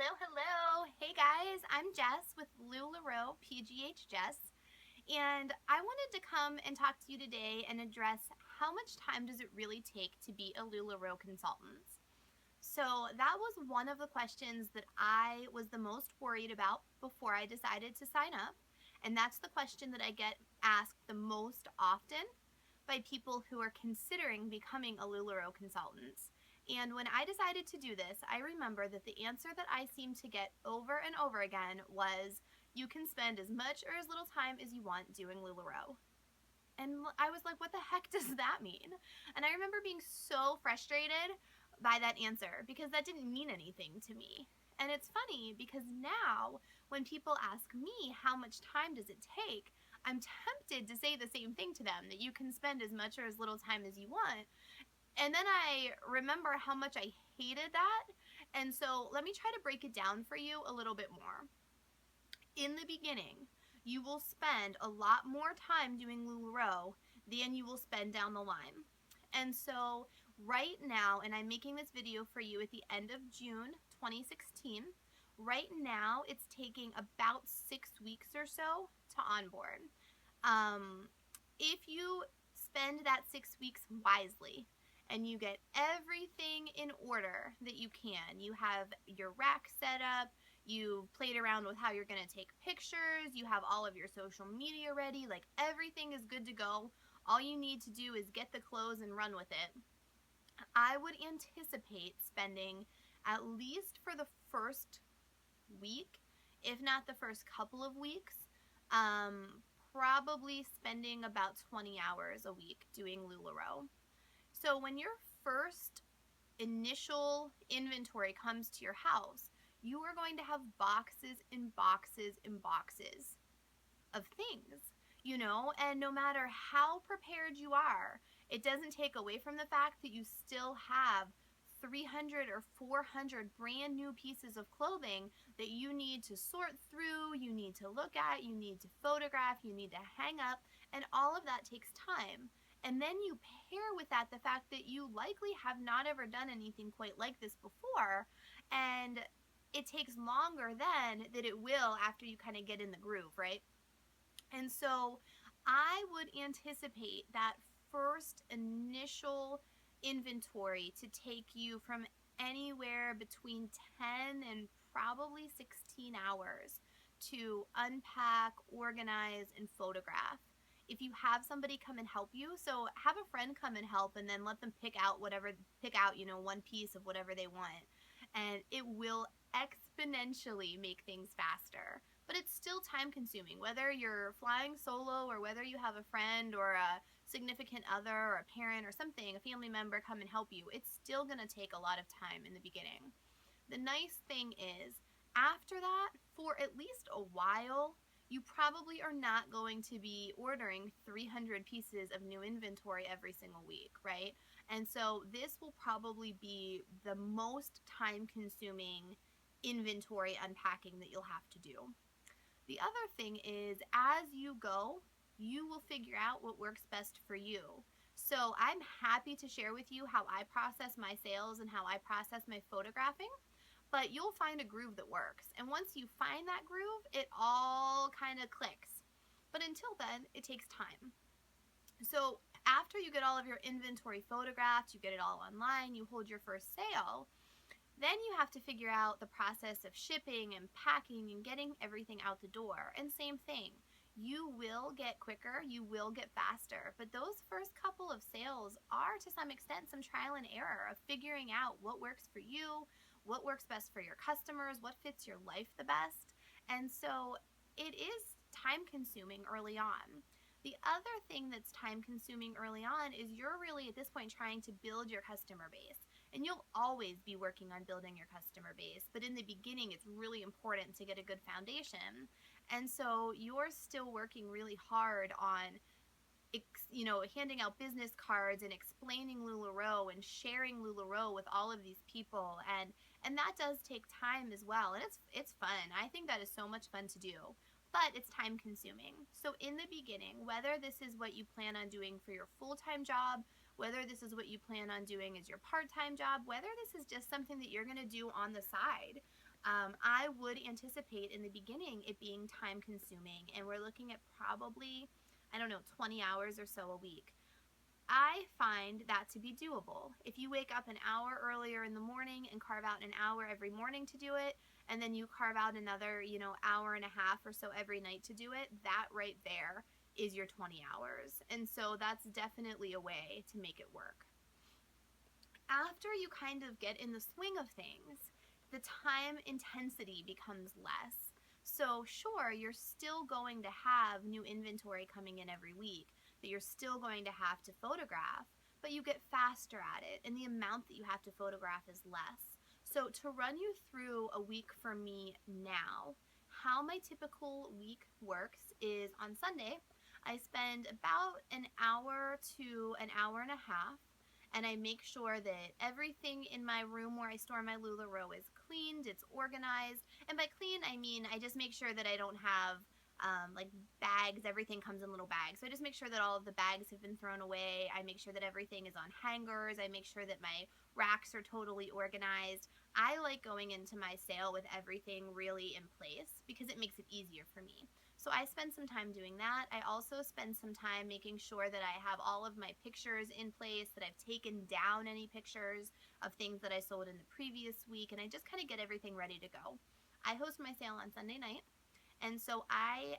Hello, hello. Hey guys, I'm Jess with LuLaRoe PGH Jess, and I wanted to come and talk to you today and address how much time does it really take to be a LuLaRoe consultant. So that was one of the questions that I was the most worried about before I decided to sign up, and that's the question that I get asked the most often by people who are considering becoming a LuLaRoe consultant. And when I decided to do this, I remember that the answer that I seemed to get over and over again was, you can spend as much or as little time as you want doing LuLaRoe. And I was like, what the heck does that mean? And I remember being so frustrated by that answer because that didn't mean anything to me. And it's funny because now when people ask me how much time does it take, I'm tempted to say the same thing to them, that you can spend as much or as little time as you want. And then I remember how much I hated that. And so let me try to break it down for you a little bit more. In the beginning, you will spend a lot more time doing LuLaRoe than you will spend down the line. And so right now, and I'm making this video for you at the end of June 2016, right now it's taking about 6 weeks or so to onboard. If you spend that 6 weeks wisely and you get everything in order that you can, you have your rack set up, you've played around with how you're going to take pictures, you have all of your social media ready, like everything is good to go. All you need to do is get the clothes and run with it. I would anticipate spending, at least for the first week, if not the first couple of weeks, probably spending about 20 hours a week doing LuLaRoe. So when your first initial inventory comes to your house, you are going to have boxes and boxes and boxes of things, and no matter how prepared you are, it doesn't take away from the fact that you still have 300 or 400 brand new pieces of clothing that you need to sort through, you need to look at, you need to photograph, you need to hang up, and all of that takes time. And then you pair with that the fact that you likely have not ever done anything quite like this before, and it takes longer then than it will after you kind of get in the groove, right? And so I would anticipate that first initial inventory to take you from anywhere between 10 and probably 16 hours to unpack, organize, and photograph. If you have somebody come and help you, so have a friend come and help and then let them pick out one piece of whatever they want. And it will exponentially make things faster. But it's still time consuming, whether you're flying solo or whether you have a friend or a significant other or a parent or something, a family member come and help you. It's still going to take a lot of time in the beginning. The nice thing is, after that, for at least a while, you probably are not going to be ordering 300 pieces of new inventory every single week, right? And so this will probably be the most time consuming inventory unpacking that you'll have to do. The other thing is, as you go, you will figure out what works best for you. So I'm happy to share with you how I process my sales and how I process my photographing, but you'll find a groove that works. And once you find that groove, it all kind of clicks. But until then, it takes time. So after you get all of your inventory photographed, you get it all online, you hold your first sale, then you have to figure out the process of shipping and packing and getting everything out the door. And same thing, you will get quicker, you will get faster, but those first couple of sales are to some extent some trial and error of figuring out what works for you, what works best for your customers, what fits your life the best. And so it is time consuming early on. The other thing that's time consuming early on is you're really at this point trying to build your customer base. And you'll always be working on building your customer base, but in the beginning it's really important to get a good foundation. And so you're still working really hard on handing out business cards and explaining LuLaRoe and sharing LuLaRoe with all of these people, and that does take time as well, and it's fun. I think that is so much fun to do, but it's time consuming. So in the beginning, whether this is what you plan on doing for your full-time job, whether this is what you plan on doing as your part-time job, whether this is just something that you're going to do on the side, I would anticipate in the beginning it being time consuming, and we're looking at probably, I don't know, 20 hours or so a week. I find that to be doable. If you wake up an hour earlier in the morning and carve out an hour every morning to do it, and then you carve out another, hour and a half or so every night to do it, that right there is your 20 hours. And so that's definitely a way to make it work. After you kind of get in the swing of things, the time intensity becomes less. So, sure, you're still going to have new inventory coming in every week that you're still going to have to photograph, but you get faster at it, and the amount that you have to photograph is less. So, to run you through a week for me now, how my typical week works is on Sunday, I spend about an hour to an hour and a half, and I make sure that everything in my room where I store my LuLaRoe is cleaned, it's organized. And by clean, I mean I just make sure that I don't have like bags. Everything comes in little bags. So I just make sure that all of the bags have been thrown away. I make sure that everything is on hangers. I make sure that my racks are totally organized. I like going into my sale with everything really in place because it makes it easier for me. So I spend some time doing that. I also spend some time making sure that I have all of my pictures in place, that I've taken down any pictures of things that I sold in the previous week, and I just kind of get everything ready to go. I host my sale on Sunday night, and so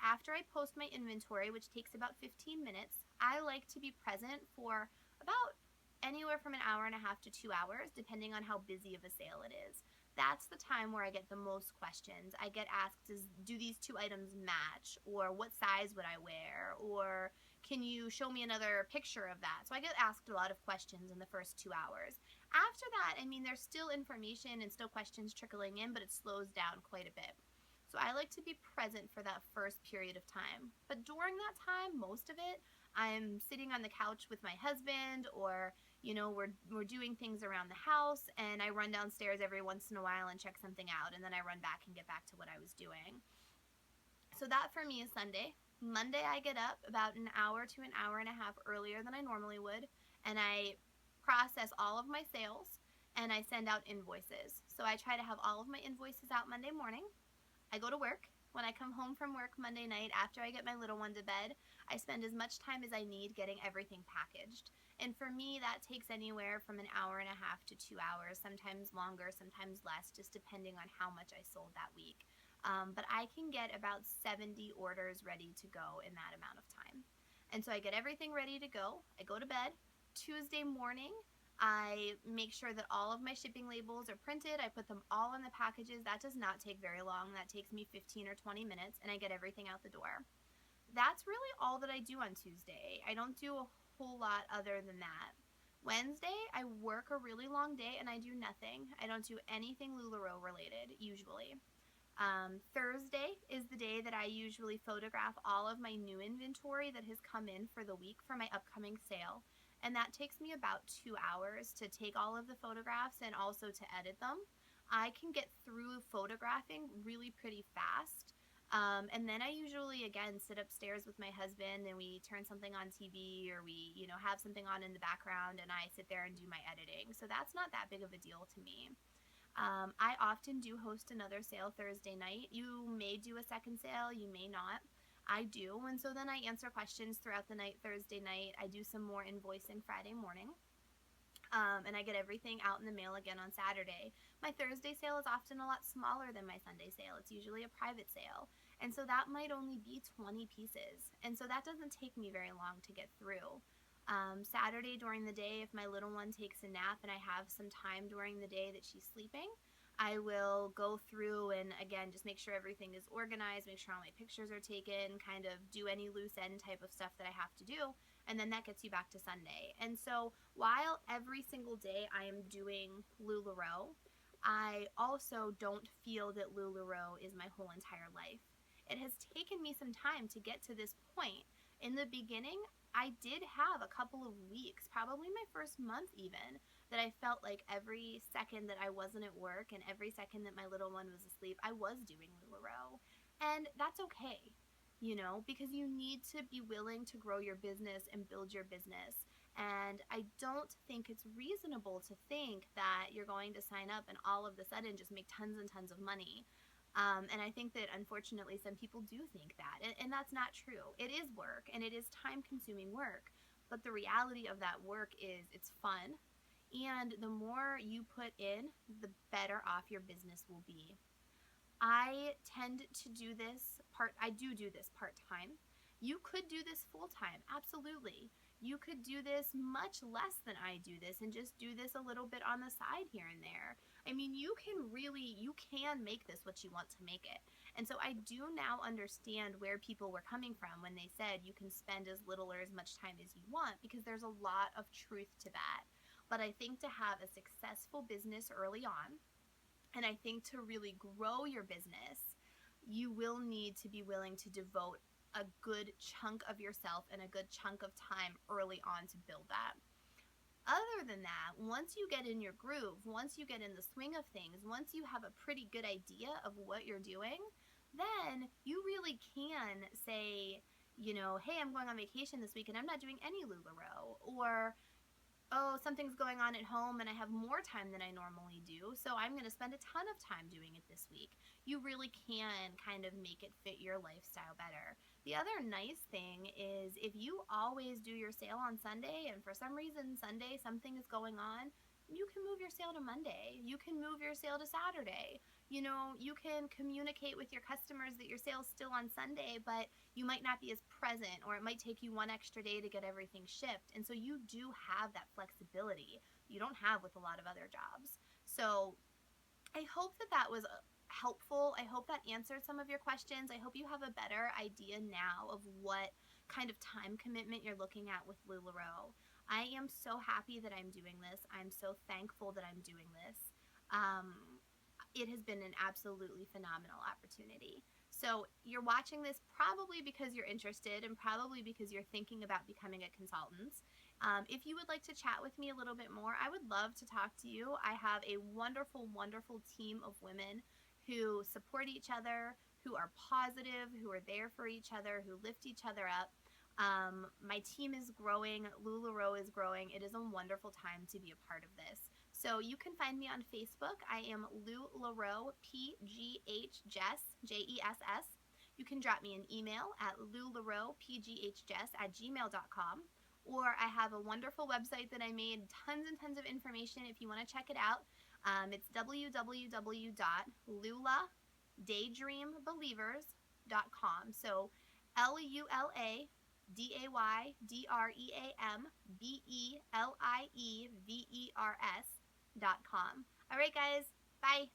after I post my inventory, which takes about 15 minutes, I like to be present for about anywhere from an hour and a half to 2 hours, depending on how busy of a sale it is. That's the time where I get the most questions. I get asked, do these two items match? Or what size would I wear? Or can you show me another picture of that? So I get asked a lot of questions in the first 2 hours. After that, I mean, there's still information and still questions trickling in, but it slows down quite a bit. So I like to be present for that first period of time. But during that time, most of it, I'm sitting on the couch with my husband, or we're doing things around the house, and I run downstairs every once in a while and check something out, and then I run back and get back to what I was doing. So that for me is Sunday. Monday I get up about an hour to an hour and a half earlier than I normally would, and I process all of my sales and I send out invoices. So I try to have all of my invoices out Monday morning. I go to work. When I come home from work Monday night, after I get my little one to bed, I spend as much time as I need getting everything packaged. And for me, that takes anywhere from an hour and a half to 2 hours, sometimes longer, sometimes less, just depending on how much I sold that week. But I can get about 70 orders ready to go in that amount of time. And so I get everything ready to go. I go to bed. Tuesday morning, I make sure that all of my shipping labels are printed. I put them all in the packages. That does not take very long. That takes me 15 or 20 minutes, and I get everything out the door. That's really all that I do on Tuesday. I don't do a whole lot other than that. Wednesday, I work a really long day and I do nothing. I don't do anything LuLaRoe related, usually. Thursday is the day that I usually photograph all of my new inventory that has come in for the week for my upcoming sale. And that takes me about 2 hours to take all of the photographs and also to edit them. I can get through photographing really pretty fast. And then I usually, again, sit upstairs with my husband and we turn something on TV, or we, have something on in the background, and I sit there and do my editing. So that's not that big of a deal to me. I often do host another sale Thursday night. You may do a second sale, you may not. I do, and so then I answer questions throughout the night Thursday night. I do some more invoicing Friday morning. And I get everything out in the mail again on Saturday. My Thursday sale is often a lot smaller than my Sunday sale. It's usually a private sale. And so that might only be 20 pieces. And so that doesn't take me very long to get through. Saturday during the day, if my little one takes a nap and I have some time during the day that she's sleeping, I will go through and, again, just make sure everything is organized, make sure all my pictures are taken, kind of do any loose end type of stuff that I have to do, and then that gets you back to Sunday. And so while every single day I am doing LuLaRoe, I also don't feel that LuLaRoe is my whole entire life. It has taken me some time to get to this point. In the beginning, I did have a couple of weeks, probably my first month even, that I felt like every second that I wasn't at work and every second that my little one was asleep, I was doing LuLaRoe. And that's okay, because you need to be willing to grow your business and build your business. And I don't think it's reasonable to think that you're going to sign up and all of a sudden just make tons and tons of money. And I think that unfortunately some people do think that, and that's not true. It is work, and it is time consuming work. But the reality of that work is it's fun, and the more you put in, the better off your business will be. I tend to do this I do this part-time. You could do this full-time, absolutely. You could do this much less than I do this and just do this a little bit on the side here and there. I mean, you can make this what you want to make it. And so I do now understand where people were coming from when they said you can spend as little or as much time as you want, because there's a lot of truth to that. But I think to have a successful business early on, and I think to really grow your business, you will need to be willing to devote a good chunk of yourself and a good chunk of time early on to build that. Other than that, once you get in your groove, once you get in the swing of things, once you have a pretty good idea of what you're doing, then you really can say, hey, I'm going on vacation this week and I'm not doing any LuLaRoe. Or, oh, something's going on at home and I have more time than I normally do, so I'm going to spend a ton of time doing it this week. You really can kind of make it fit your lifestyle better. The other nice thing is if you always do your sale on Sunday and for some reason Sunday something is going on, you can move your sale to Monday. You can move your sale to Saturday. You can communicate with your customers that your sale's still on Sunday, but you might not be as present, or it might take you one extra day to get everything shipped. And so you do have that flexibility you don't have with a lot of other jobs. So I hope that was helpful. I hope that answered some of your questions. I hope you have a better idea now of what kind of time commitment you're looking at with LuLaRoe. I am so happy that I'm doing this. I'm so thankful that I'm doing this. It has been an absolutely phenomenal opportunity. So you're watching this probably because you're interested and probably because you're thinking about becoming a consultant. If you would like to chat with me a little bit more, I would love to talk to you. I have a wonderful, wonderful team of women who support each other, who are positive, who are there for each other, who lift each other up. My team is growing. LuLaRoe is growing. It is a wonderful time to be a part of this. So you can find me on Facebook. I am LuLaRoe, PGHJess, Jess. You can drop me an email at LuLaRoePGHJess@gmail.com. Or I have a wonderful website that I made, tons and tons of information if you want to check it out. It's www.LulaDaydreamBelievers.com. So LuLaDaydreamBelievers.com. All right, guys. Bye.